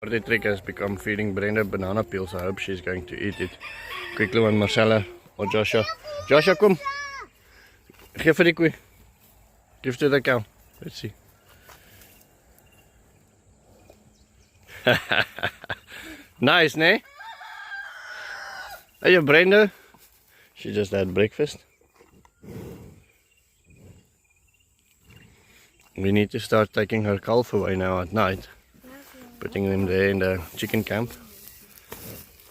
The trick has become feeding Brenda banana peels. I hope she's going to eat it. Quickly one Marcella or Joshua. Joshua, come. Give for the koe. Give to the cow. Let's see. Nice, ne? Hey, Brenda. She just had breakfast. We need to start taking her calf away now at night. Putting them there in the chicken camp.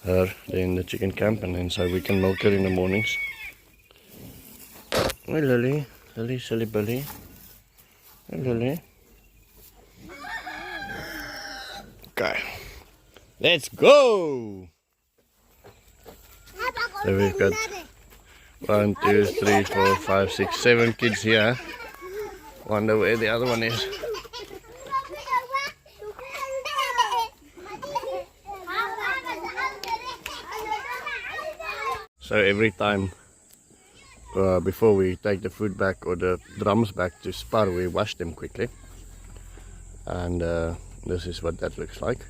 Her there in the chicken camp, and then so we can milk her in the mornings. Hey Lily, Lily, silly Billy. Hey Lily. Okay, let's go! So we've got 1, 2, 3, 4, 5, 6, 7 kids here. Wonder where the other one is. So every time before we take the food back or the drums back to Spar, we wash them quickly. And this is what that looks like.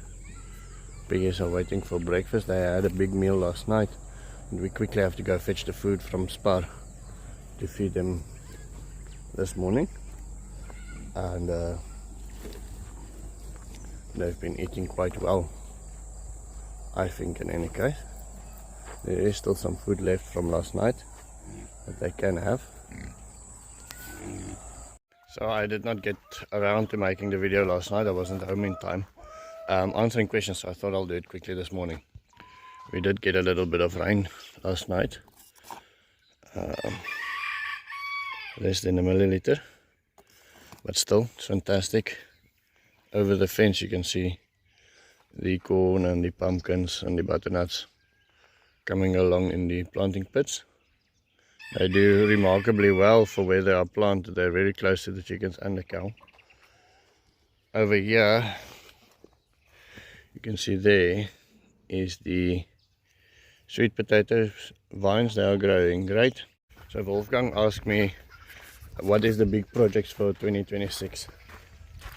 Piggies are waiting for breakfast. They had a big meal last night. And we quickly have to go fetch the food from Spar to feed them this morning. And they've been eating quite well, I think, in any case. There is still some food left from last night that they can have. So I did not get around to making the video last night. I wasn't home in time answering questions, so I thought I'll do it quickly this morning. We did get a little bit of rain last night, less than a milliliter, but still it's fantastic. Over the fence you can see the corn and the pumpkins and the butternuts coming along in the planting pits. They do remarkably well for where they are planted. They're very close to the chickens and the cow. Over here you can see there is the sweet potato vines. They are growing great. So Wolfgang asked me what is the big projects for 2026,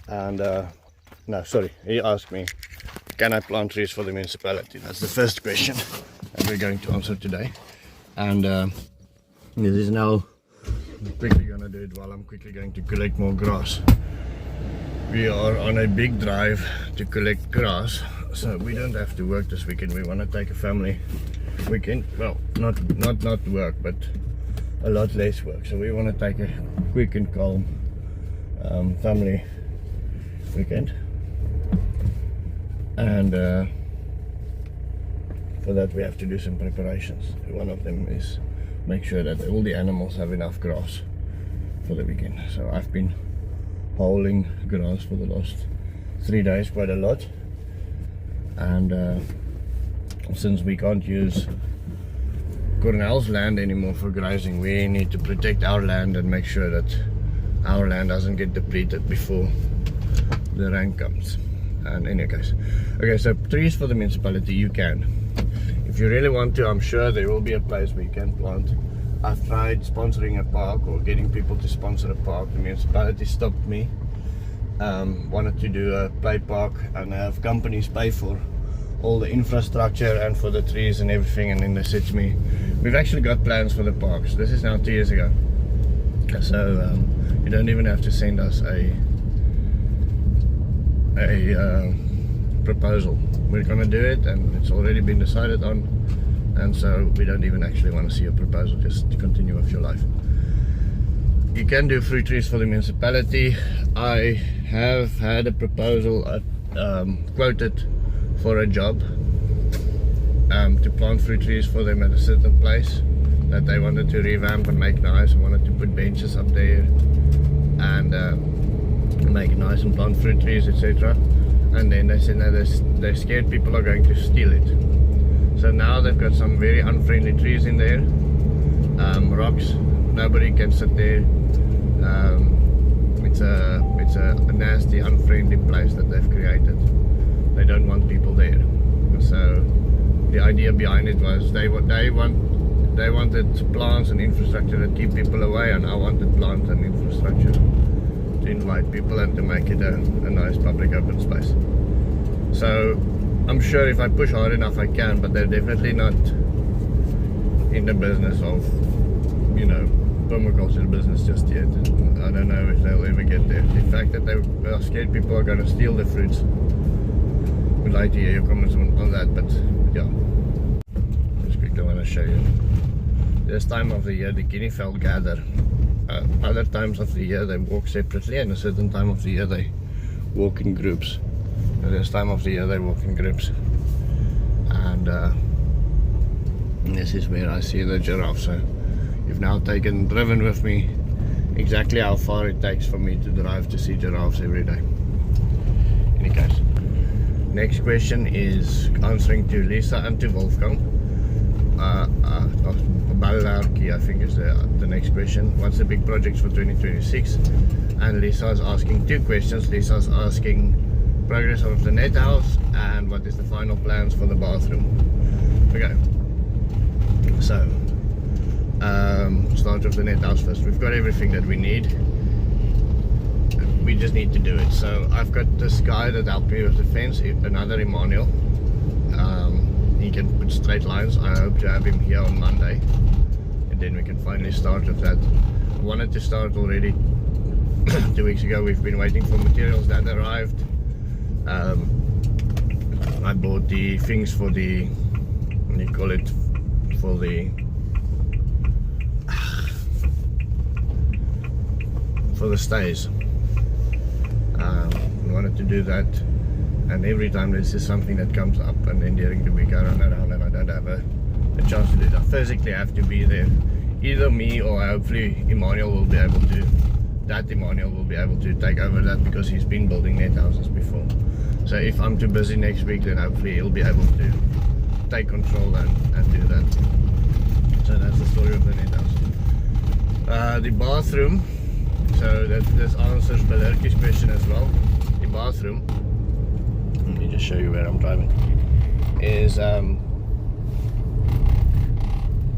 and no, sorry, he asked me, can I plant trees for the municipality? That's the first question that we're going to answer today. And this is now, I'm quickly going to do it while I'm quickly going to collect more grass. We are on a big drive to collect grass, so we don't have to work this weekend. We want to take a family weekend. Well, not work, but a lot less work. So we want to take a quick and calm family weekend. And for that we have to do some preparations. One of them is make sure that all the animals have enough grass for the weekend. So I've been hauling grass for the last 3 days, quite a lot. And since we can't use Cornell's land anymore for grazing, we need to protect our land and make sure that our land doesn't get depleted before the rain comes. And in any case, okay, so trees for the municipality, you can, if you really want to. I'm sure there will be a place where you can plant. I've tried sponsoring a park or getting people to sponsor a park. The municipality stopped me. Wanted to do a play park and have companies pay for all the infrastructure and for the trees and everything, and then they said to me, we've actually got plans for the parks. This is now 2 years ago, so you don't even have to send us a proposal. We're gonna do it, and it's already been decided on, and so we don't even actually want to see a proposal, just to continue with your life. You can do fruit trees for the municipality. I have had a proposal quoted for a job to plant fruit trees for them at a certain place that they wanted to revamp and make nice, and wanted to put benches up there and make it nice and plant fruit trees, etc. And then they said no, they're scared people are going to steal it. So now they've got some very unfriendly trees in there, rocks. Nobody can sit there. It's a nasty, unfriendly place that they've created. They don't want people there. So the idea behind it was they wanted plants and infrastructure that keep people away, and I wanted plants and infrastructure to invite people and to make it a nice public open space. So I'm sure if I push hard enough I can, but they're definitely not in the business of, you know, permaculture business just yet. I don't know if they'll ever get there. The fact that they are scared people are going to steal the fruits. Would like to hear your comments on that, but yeah. Just quickly want to show you. This time of the year the guinea fowl gather. Other times of the year they walk separately, and a certain time of the year they walk in groups. This time of the year they walk in groups. And this is where I see the giraffe. So you've now driven with me exactly how far it takes for me to drive to see giraffes every day. In any case, next question is answering to Lisa and to Wolfgang. Balarki, I think is the next question. What's the big projects for 2026? And Lisa is asking two questions. Lisa is asking progress of the net house and what is the final plans for the bathroom. Okay, so start with the net house first. We've got everything that we need. We just need to do it. So I've got this guy that helped me with the fence, another Emmanuel. He can put straight lines. I hope to have him here on Monday, and then we can finally start with that. I wanted to start already 2 weeks ago. We've been waiting for materials that arrived. I bought the things for the, what do you call it, for the stays. I wanted to do that, and every time this is something that comes up, and then during the week I run around and I don't have a chance to do it. I physically have to be there. Either me or hopefully Emmanuel will be able to, Emmanuel will be able to take over that, because he's been building net houses before. So if I'm too busy next week, then hopefully he'll be able to take control and do that. So that's the story of the net house. The bathroom, so this answers Balerki's question as well. The bathroom, let me just show you where I'm driving, is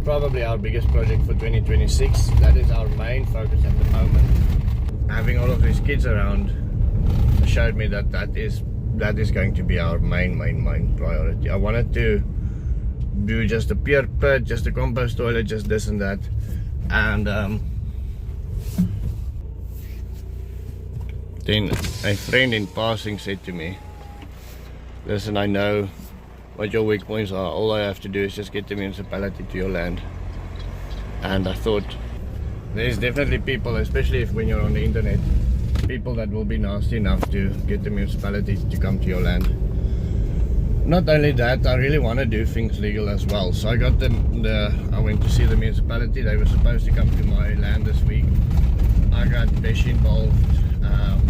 probably our biggest project for 2026. That is our main focus at the moment. Having all of these kids around showed me that is going to be our main priority. I wanted to do just a pure pit, just a compost toilet, just this and that, and then a friend in passing said to me, listen, I know what your weak points are. All I have to do is just get the municipality to your land. And I thought, there's definitely people, especially if when you're on the internet, people that will be nasty enough to get the municipality to come to your land. Not only that, I really want to do things legal as well. So I got I went to see the municipality. They were supposed to come to my land this week. I got Besh involved,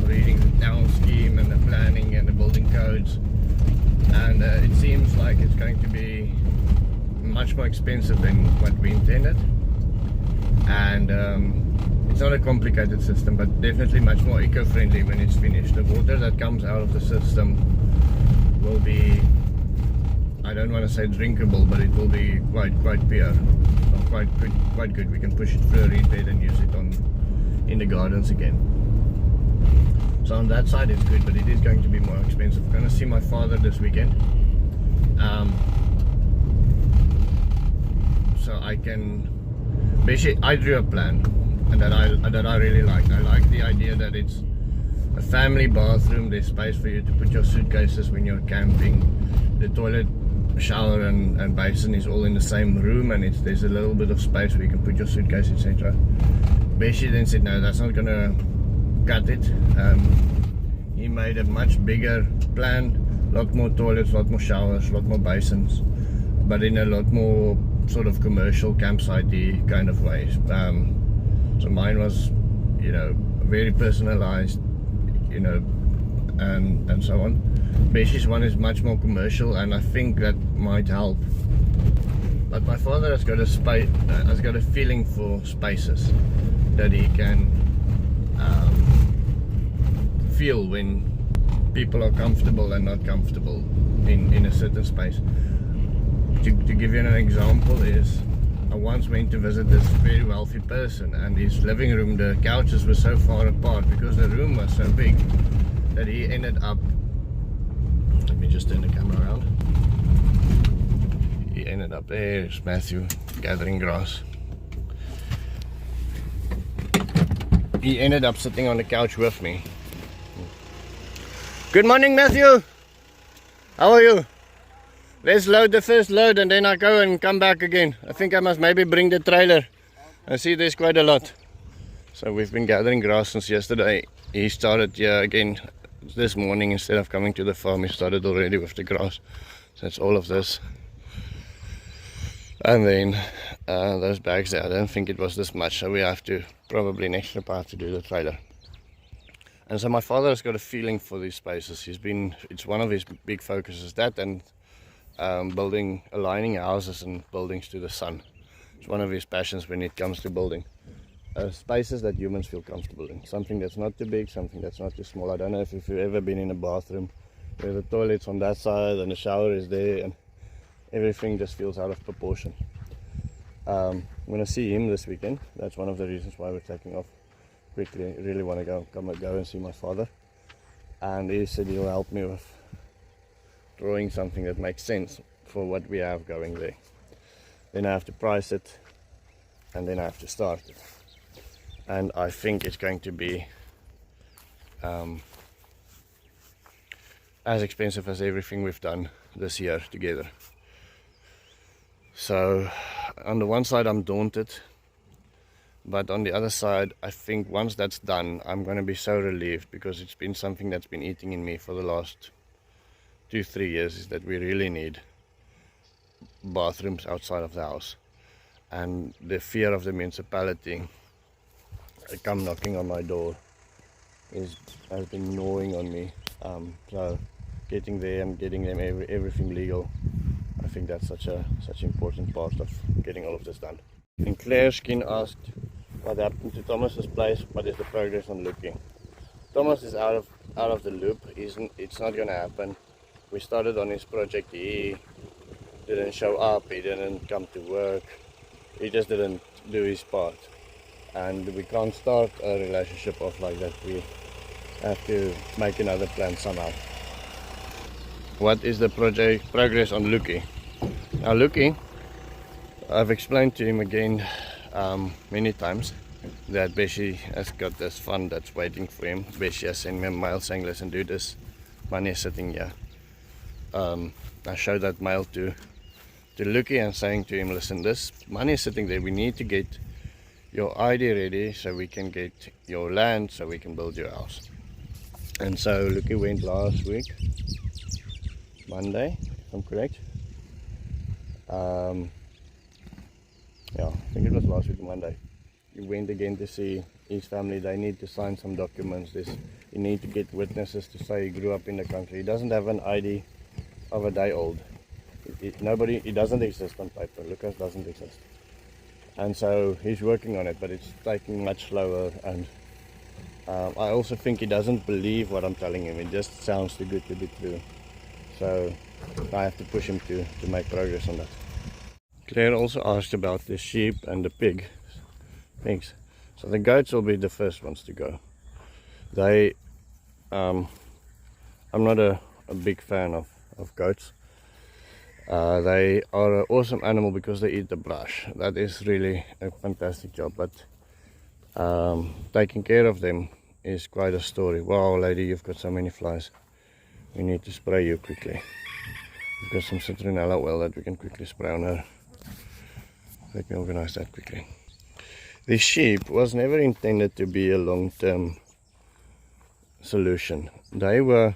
reading the town scheme and the planning and the building codes. And it seems like it's going to be much more expensive than what we intended. And it's not a complicated system, but definitely much more eco-friendly when it's finished. The water that comes out of the system will be, I don't want to say drinkable, but it will be quite pure, quite good. We can push it through a reed bed and use it in the gardens again. So on that side it's good, but it is going to be more expensive. I'm going to see my father this weekend, so I can basically, I drew a plan, and that I really like. I like the idea that it's a family bathroom. There's space for you to put your suitcases when you're camping. The toilet, shower and basin is all in the same room, and there's a little bit of space where you can put your suitcase, etc. Beshi then said no, that's not gonna cut it. He made a much bigger plan, a lot more toilets, a lot more showers, a lot more basins, but in a lot more sort of commercial campsite-y kind of ways. So mine was, you know, very personalized, you know, and so on. Beshi's one is much more commercial, and I think that might help. But my father has got a feeling for spaces that he can feel when people are comfortable and not comfortable in a certain space. To give you an example is, I once went to visit this very wealthy person, and his living room, the couches were so far apart because the room was so big that he ended up Let me just turn the camera around. He ended up there. There's Matthew gathering grass. He ended up sitting on the couch with me. Good morning, Matthew. How are you? Let's load the first load and then I go and come back again. I think I must maybe bring the trailer. I see there's quite a lot. So we've been gathering grass since yesterday. He started here again this morning. Instead of coming to the farm, he started already with the grass. So that's all of this. And then those bags there, I don't think it was this much, so we have to probably next trip I have to do the trailer. And so my father has got a feeling for these spaces. It's one of his big focuses, that and aligning houses and buildings to the sun. It's one of his passions when it comes to building. Spaces that humans feel comfortable in. Something that's not too big, something that's not too small. I don't know if you've ever been in a bathroom where the toilet's on that side and the shower is there and everything just feels out of proportion. When I see him this weekend, that's one of the reasons why we're taking off quickly. I really want to go and see my father. And he said he'll help me with drawing something that makes sense for what we have going there. Then I have to price it and then I have to start it. And I think it's going to be as expensive as everything we've done this year together. So on the one side I'm daunted, but on the other side I think once that's done I'm going to be so relieved, because it's been something that's been eating in me for the last 2-3 years, is that we really need bathrooms outside of the house. And the fear of the municipality come knocking on my door has been gnawing on me. So getting there and getting them everything legal, I think that's such an important part of getting all of this done. And Claire Skin asked what happened to Thomas's place, what is the progress on looking. Thomas is out of the loop. It's not going to happen. We started on his project, he didn't show up, he didn't come to work, he just didn't do his part. And we can't start a relationship off like that. We have to make another plan somehow. What is the progress on Lucky? Now Lucky, I've explained to him again many times that Bessie has got this fund that's waiting for him. Bessie has sent me a mail saying, listen, do this, money is sitting here. I showed that mail to Lucky and saying to him, listen, this money is sitting there, we need to get your ID ready so we can get your land so we can build your house. And so Lucky went last week, Monday, if I'm correct. Yeah, I think it was last week Monday. He went again to see his family. They need to sign some documents. You need to get witnesses to say he grew up in the country. He doesn't have an ID of a day old. It doesn't exist on paper. Lucas doesn't exist. And so he's working on it, but it's taking much slower. And I also think he doesn't believe what I'm telling him. It just sounds too good to be true. So I have to push him to make progress on that. Claire also asked about the sheep and the pigs. So the goats will be the first ones to go. I'm not a big fan of goats. They are an awesome animal because they eat the brush. That is really a fantastic job, but taking care of them is quite a story. Wow, lady, you've got so many flies. We need to spray you quickly. We've got some citronella oil that we can quickly spray on her. Let me organize that quickly. The sheep was never intended to be a long-term solution. They were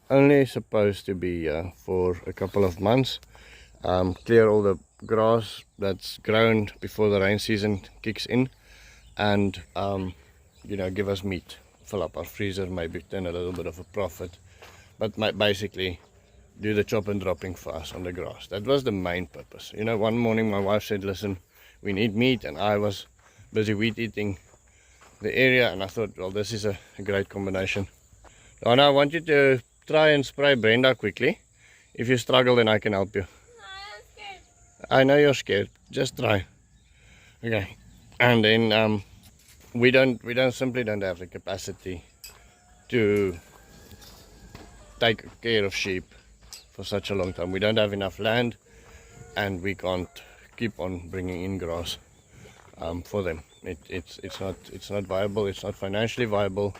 only supposed to be here for a couple of months, clear all the grass that's grown before the rain season kicks in, and give us meat, fill up our freezer, maybe turn a little bit of a profit, but basically do the chop and dropping for us on the grass. That was the main purpose. One morning my wife said, listen, we need meat, and I was busy weed eating the area, and I thought, well, this is a great combination. Donna, I want you to try and spray Brenda quickly. If you struggle, then I can help you. No, I'm scared. I know you're scared. Just try. Okay. And then we simply don't have the capacity to take care of sheep for such a long time. We don't have enough land, and we can't keep on bringing in grass for them. It's not viable. It's not financially viable.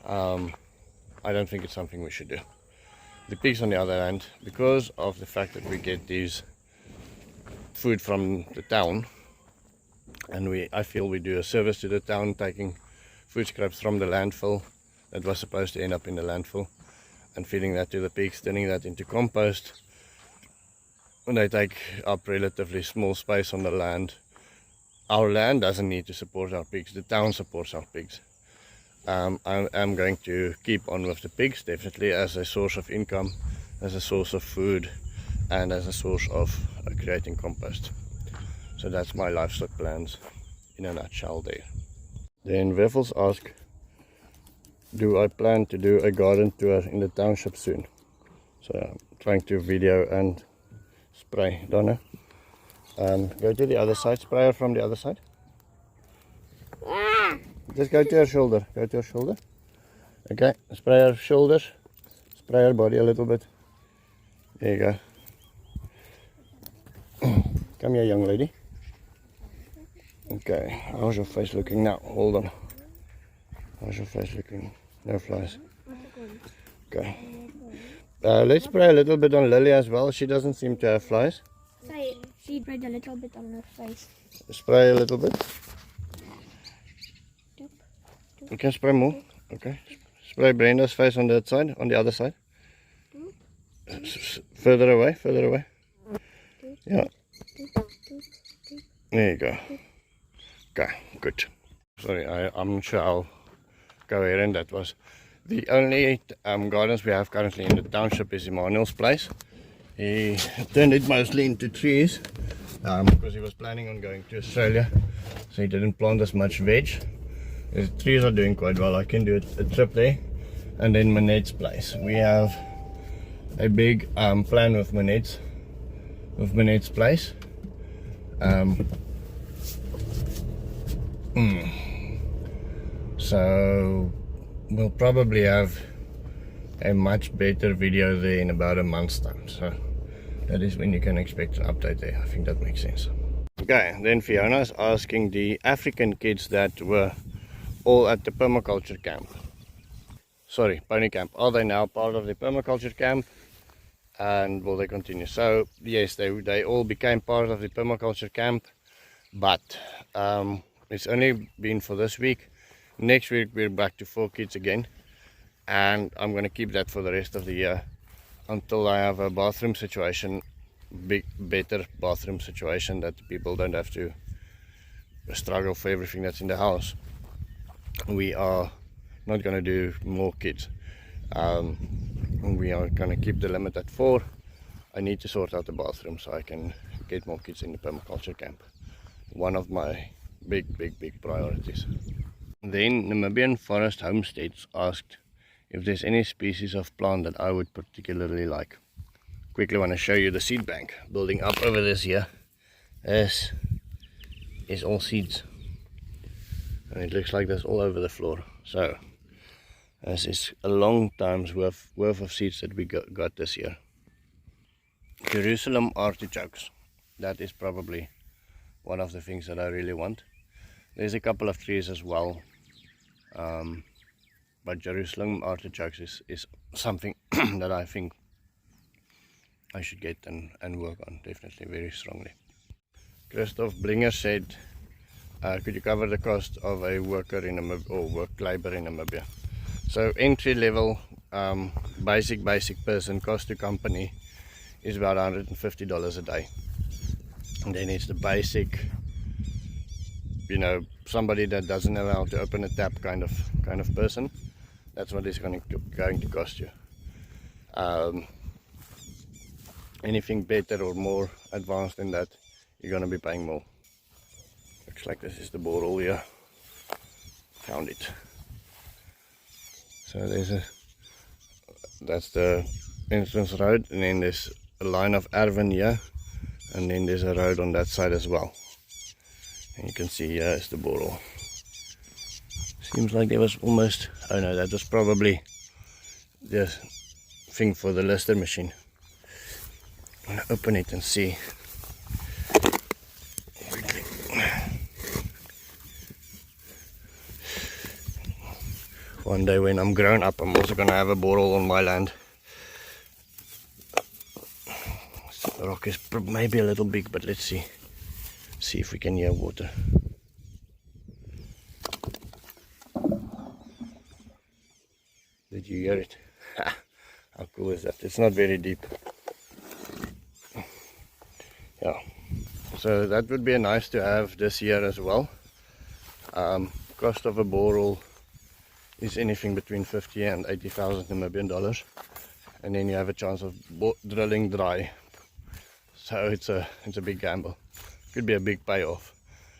I don't think it's something we should do. The pigs, on the other hand, because of the fact that we get these food from the town, and I feel we do a service to the town, taking food scraps from the landfill that was supposed to end up in the landfill and feeding that to the pigs, turning that into compost. When they take up relatively small space on the land, our land doesn't need to support our pigs, the town supports our pigs. I'm going to keep on with the pigs, definitely, as a source of income, as a source of food, and as a source of creating compost. So that's my livestock plans in a nutshell there. Then Wiffles ask, do I plan to do a garden tour in the township soon? So I'm trying to video and spray. Donna, go to the other side, spray her from the other side. Just go to her shoulder, Okay, spray her shoulders, spray her body a little bit. There you go. Come here, young lady. Okay, how's your face looking now? Hold on. How's your face looking? No flies. Okay. Let's spray a little bit on Lily as well. She doesn't seem to have flies. Say she sprayed a little bit on her face. Spray a little bit. You can spray more. Okay. Spray Brenda's face on that side, on the other side. Further away, Yeah. There you go. Okay, good. Sorry, I'm not sure how coherent that was. The only gardens we have currently in the township is Emmanuel's place. He turned it mostly into trees because he was planning on going to Australia, so he didn't plant as much veg. The trees are doing quite well. I can do a trip there. And then Manette's place. We have a big plan with Manette's place. So we'll probably have a much better video there in about a month's time. So that is when you can expect an update there. I think that makes sense. Okay, then Fiona is asking the African kids that were all at the permaculture camp. Sorry, pony camp. Are they now part of the permaculture camp? And will they continue? So yes, they all became part of the permaculture camp, but it's only been for this week. Next week we're back to 4 kids again, and I'm going to keep that for the rest of the year until I have a bathroom situation, better bathroom situation, that people don't have to struggle for everything that's in the house. We are not going to do more kids. We are going to keep the limit at 4. I need to sort out the bathroom so I can get more kids in the permaculture camp. One of my big priorities. Then Namibian Forest Homesteads asked if there's any species of plant that I would particularly like. Quickly want to show you the seed bank building up over this here. This is all seeds, and it looks like this all over the floor. So this is a long time's worth of seeds that we got this year. Jerusalem artichokes. That is probably one of the things that I really want. There's a couple of trees as well, but Jerusalem artichokes is something that I think I should get and work on, definitely, very strongly. Christoph Blinger said, could you cover the cost of a worker in Namibia, or work labor in Namibia? So entry level, basic person, cost to company is about $150 a day. And then it's the basic, you know, somebody that doesn't know how to open a tap kind of person. That's what it's going to cost you. Anything better or more advanced than that, you're going to be paying more. Looks like this is the borehole here. Found it. So that's the entrance road, and then there's a line of Erwin here, and then there's a road on that side as well. And you can see here is the borehole. Seems like there was almost, oh no, that was probably just thing for the lister machine. I'm gonna open it and see. Quickly. One day when I'm grown up, I'm also gonna have a borehole on my land. So the rock is maybe a little big, but let's see. See if we can hear water. Did you hear it? How cool is that? It's not very deep. Yeah, so that would be nice to have this year as well. Cost of a borehole is anything between 50 and 80,000 Namibian dollars, and then you have a chance of drilling dry. So it's a big gamble. Could be a big payoff.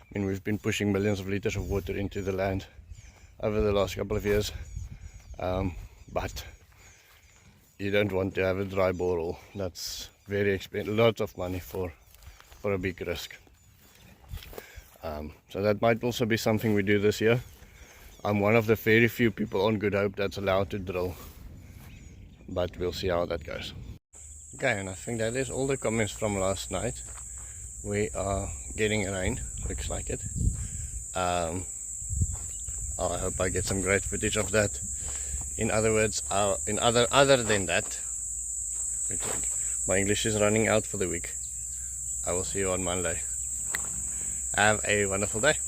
I mean, we've been pushing millions of liters of water into the land over the last couple of years, but you don't want to have a dry borehole. That's very expensive, lots of money for a big risk. So that might also be something we do this year. I'm one of the very few people on Good Hope that's allowed to drill, but we'll see how that goes. Okay, and I think that is all the comments from last night. We are getting rain, looks like it. I hope I get some great footage of that. In other words, other than that, my English is running out for the week. I will see you on Monday. Have a wonderful day.